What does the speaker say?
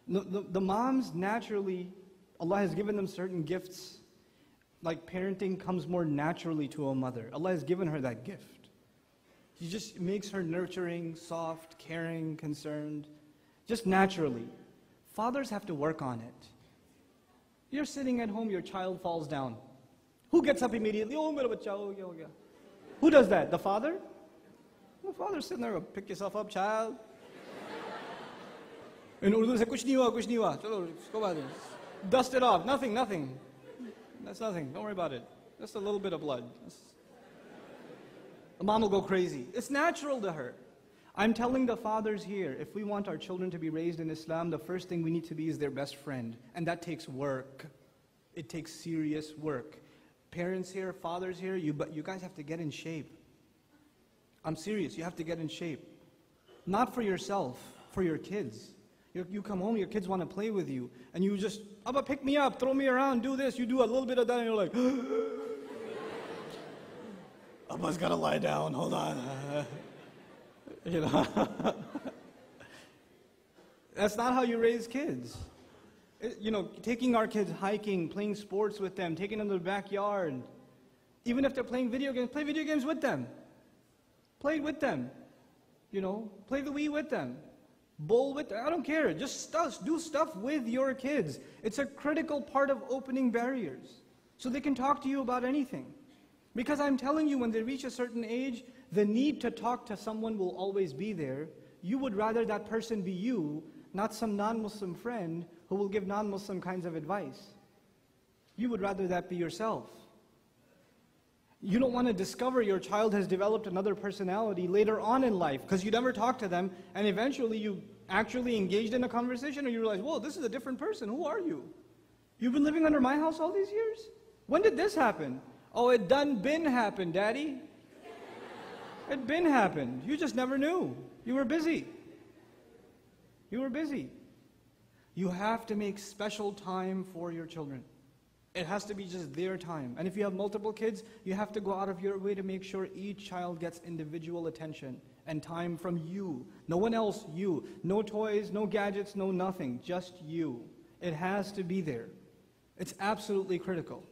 The moms naturally, Allah has given them certain gifts. Like parenting comes more naturally to a mother. Allah has given her that gift. He just makes her nurturing, soft, caring, concerned, just naturally. Fathers have to work on it. You're sitting at home, your child falls down. Who gets up immediately? Oh, mera bacha ho gaya, ho gaya. Who does that? The father? The father's sitting there, pick yourself up, child. In Urdu, say, kuch nahi hua, chalo, isko baad hai. Dust it off, nothing. That's nothing, don't worry about it. Just a little bit of blood. The mom will go crazy. It's natural to her. I'm telling the fathers here, if we want our children to be raised in Islam, the first thing we need to be is their best friend. And that takes work. It takes serious work. Parents here, fathers here, you guys have to get in shape. I'm serious, you have to get in shape. Not for yourself, for your kids. You come home, your kids want to play with you, and you just, Abba, pick me up, throw me around, do this, you do a little bit of that, and you're like, Abba's got to lie down, hold on. You know, that's not how you raise kids. You know, taking our kids hiking, playing sports with them, taking them to the backyard. Even if they're playing video games, play video games with them. Play with them. You know, play the Wii with them. Bowl with them. I don't care. Just do stuff with your kids. It's a critical part of opening barriers. So they can talk to you about anything. Because I'm telling you, when they reach a certain age, the need to talk to someone will always be there. You would rather that person be you, not some non-Muslim friend who will give non-Muslim kinds of advice. You would rather that be yourself. You don't want to discover your child has developed another personality later on in life because you never talked to them and eventually you actually engaged in a conversation and you realize, whoa, this is a different person. Who are you? You've been living under my house all these years? When did this happen? Oh, it done been happened, Daddy. It been happened. You just never knew. You were busy. You were busy. You have to make special time for your children. It has to be just their time. And if you have multiple kids, you have to go out of your way to make sure each child gets individual attention and time from you. No one else, you. No toys, no gadgets, no nothing. Just you. It has to be there. It's absolutely critical.